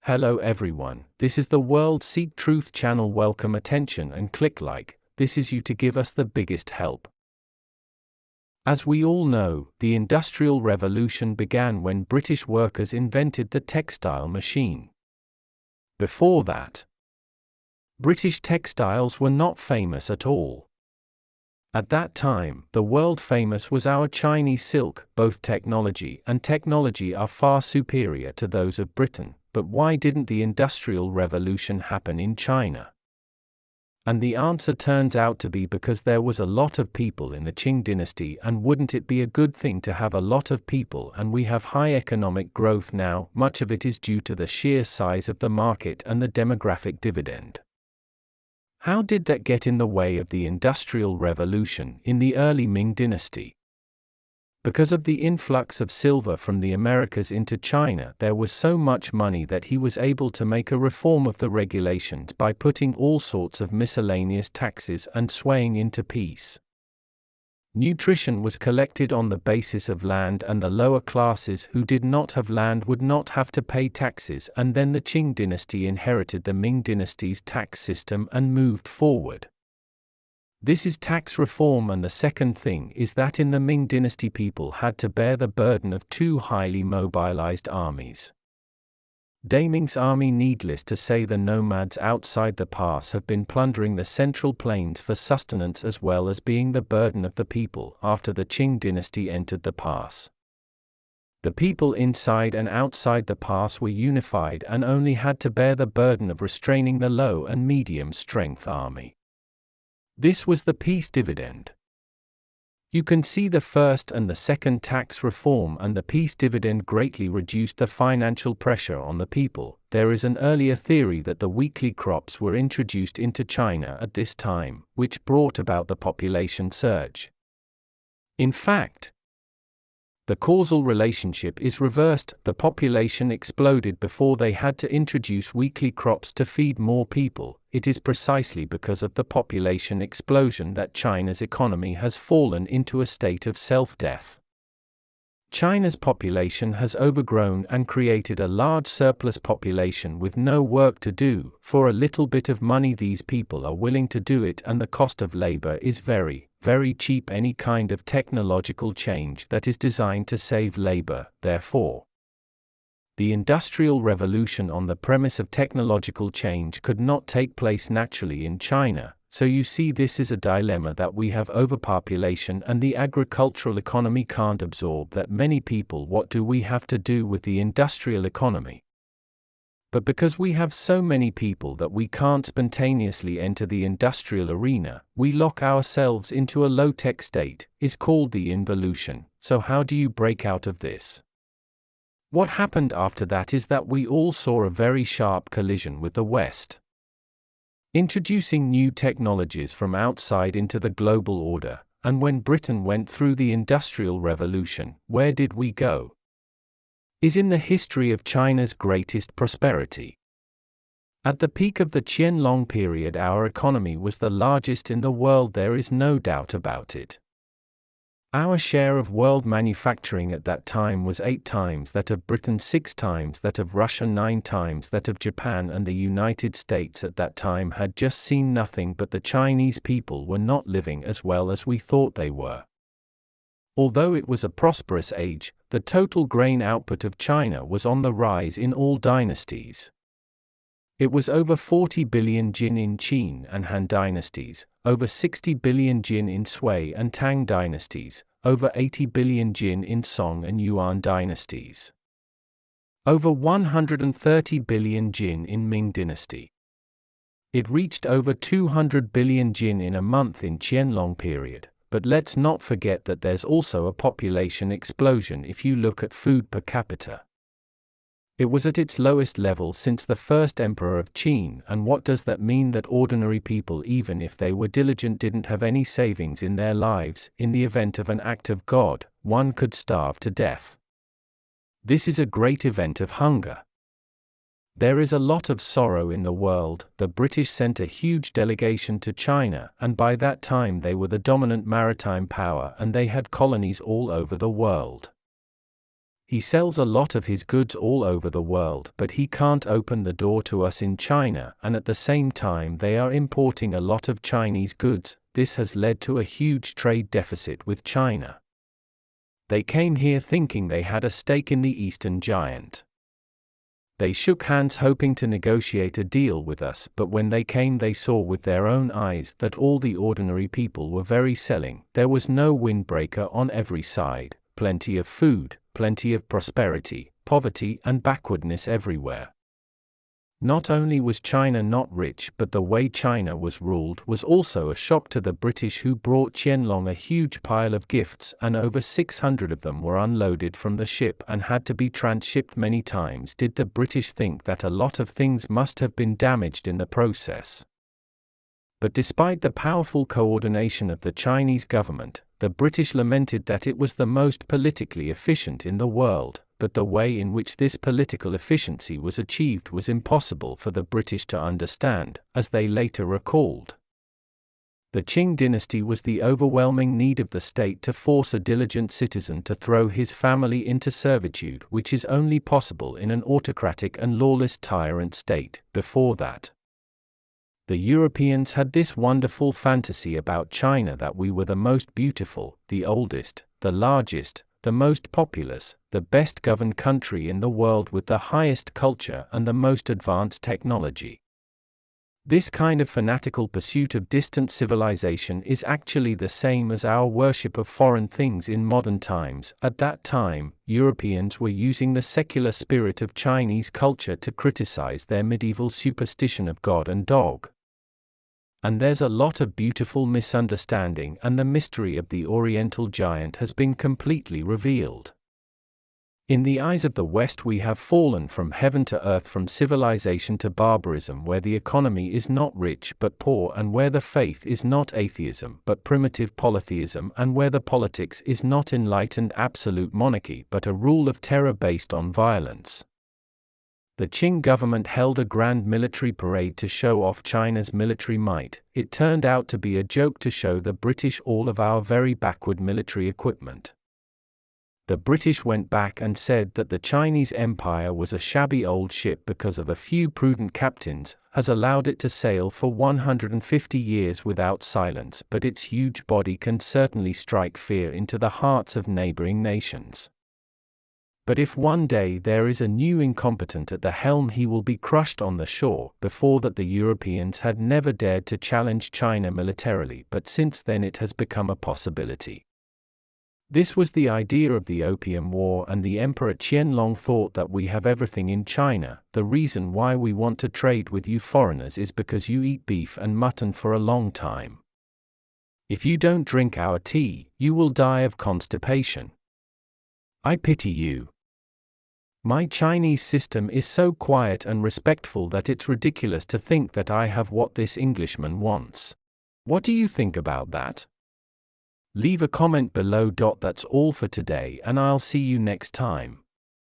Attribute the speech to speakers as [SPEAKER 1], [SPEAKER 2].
[SPEAKER 1] Hello everyone, this is the World Seek Truth channel. Welcome, attention and click like, this is you to give us the biggest help. As we all know, the Industrial Revolution began when British workers invented the textile machine. Before that, British textiles were not famous at all. At that time, the world famous was our Chinese silk. Both technology are far superior to those of Britain. But why didn't the Industrial Revolution happen in China? And the answer turns out to be because there was a lot of people in the Qing dynasty, and wouldn't it be a good thing to have a lot of people? And we have high economic growth now. Much of it is due to the sheer size of the market and the demographic dividend. How did that get in the way of the Industrial Revolution in the early Ming dynasty? Because of the influx of silver from the Americas into China, there was so much money that he was able to make a reform of the regulations by putting all sorts of miscellaneous taxes and swaying into peace. Nutrition was collected on the basis of land, and the lower classes who did not have land would not have to pay taxes, and then the Qing dynasty inherited the Ming dynasty's tax system and moved forward. This is tax reform. And the second thing is that in the Ming dynasty people had to bear the burden of two highly mobilized armies. Daming's army. Needless to say, the nomads outside the pass have been plundering the central plains for sustenance, as well as being the burden of the people after the Qing dynasty entered the pass. The people inside and outside the pass were unified and only had to bear the burden of restraining the low and medium strength army. This was the peace dividend. You can see the first and the second tax reform and the peace dividend greatly reduced the financial pressure on the people. There is an earlier theory that the weekly crops were introduced into China at this time, which brought about the population surge. In fact, the causal relationship is reversed. The population exploded before they had to introduce weekly crops to feed more people. It is precisely because of the population explosion that China's economy has fallen into a state of self-death. China's population has overgrown and created a large surplus population with no work to do. For a little bit of money, these people are willing to do it, and the cost of labor is very, very cheap. Any kind of technological change that is designed to save labor, therefore. The Industrial Revolution on the premise of technological change could not take place naturally in China. So you see, this is a dilemma that we have: overpopulation, and the agricultural economy can't absorb that many people. What do we have to do with the industrial economy? But because we have so many people that we can't spontaneously enter the industrial arena, we lock ourselves into a low-tech state, is called the involution. So how do you break out of this? What happened after that is that we all saw a very sharp collision with the West, introducing new technologies from outside into the global order. And when Britain went through the Industrial Revolution, where did we go? Is in the history of China's greatest prosperity. At the peak of the Qianlong period, our economy was the largest in the world. There is no doubt about it. Our share of world manufacturing at that time was 8 times that of Britain, 6 times that of Russia, 9 times that of Japan, and the United States at that time had just seen nothing. But the Chinese people were not living as well as we thought they were. Although it was a prosperous age, the total grain output of China was on the rise in all dynasties. It was over 40 billion jin in Qin and Han dynasties, over 60 billion jin in Sui and Tang dynasties, over 80 billion jin in Song and Yuan dynasties, over 130 billion jin in Ming dynasty. It reached over 200 billion jin in a month in Qianlong period. But let's not forget that there's also a population explosion if you look at food per capita. It was at its lowest level since the first emperor of Qin. And what does that mean? That ordinary people, even if they were diligent, didn't have any savings in their lives. In the event of an act of God, one could starve to death. This is a great event of hunger. There is a lot of sorrow in the world. The British sent a huge delegation to China, and by that time they were the dominant maritime power, and they had colonies all over the world. He sells a lot of his goods all over the world, but he can't open the door to us in China, and at the same time they are importing a lot of Chinese goods. This has led to a huge trade deficit with China. They came here thinking they had a stake in the Eastern Giant. They shook hands hoping to negotiate a deal with us, but when they came they saw with their own eyes that all the ordinary people were very selling. There was no windbreaker on every side, plenty of food, plenty of prosperity, poverty and backwardness everywhere. Not only was China not rich, but the way China was ruled was also a shock to the British, who brought Qianlong a huge pile of gifts, and over 600 of them were unloaded from the ship and had to be transshipped many times. Did the British think that a lot of things must have been damaged in the process? But despite the powerful coordination of the Chinese government, the British lamented that it was the most politically efficient in the world, but the way in which this political efficiency was achieved was impossible for the British to understand, as they later recalled. The Qing dynasty was the overwhelming need of the state to force a diligent citizen to throw his family into servitude, which is only possible in an autocratic and lawless tyrant state. Before that, the Europeans had this wonderful fantasy about China that we were the most beautiful, the oldest, the largest, the most populous, the best governed country in the world with the highest culture and the most advanced technology. This kind of fanatical pursuit of distant civilization is actually the same as our worship of foreign things in modern times. At that time, Europeans were using the secular spirit of Chinese culture to criticize their medieval superstition of God and dog. And there's a lot of beautiful misunderstanding, and the mystery of the Oriental Giant has been completely revealed. In the eyes of the West, we have fallen from heaven to earth, from civilization to barbarism, where the economy is not rich but poor, and where the faith is not atheism but primitive polytheism, and where the politics is not enlightened absolute monarchy but a rule of terror based on violence. The Qing government held a grand military parade to show off China's military might. It turned out to be a joke to show the British all of our very backward military equipment. The British went back and said that the Chinese Empire was a shabby old ship because of a few prudent captains, has allowed it to sail for 150 years without silence, but its huge body can certainly strike fear into the hearts of neighboring nations. But if one day there is a new incompetent at the helm, he will be crushed on the shore. Before that, the Europeans had never dared to challenge China militarily, but since then it has become a possibility. This was the idea of the Opium War, and the Emperor Qianlong thought that we have everything in China. The reason why we want to trade with you foreigners is because you eat beef and mutton for a long time. If you don't drink our tea, you will die of constipation. I pity you. My Chinese system is so quiet and respectful that it's ridiculous to think that I have what this Englishman wants. What do you think about that? Leave a comment below. That's all for today, and I'll see you next time.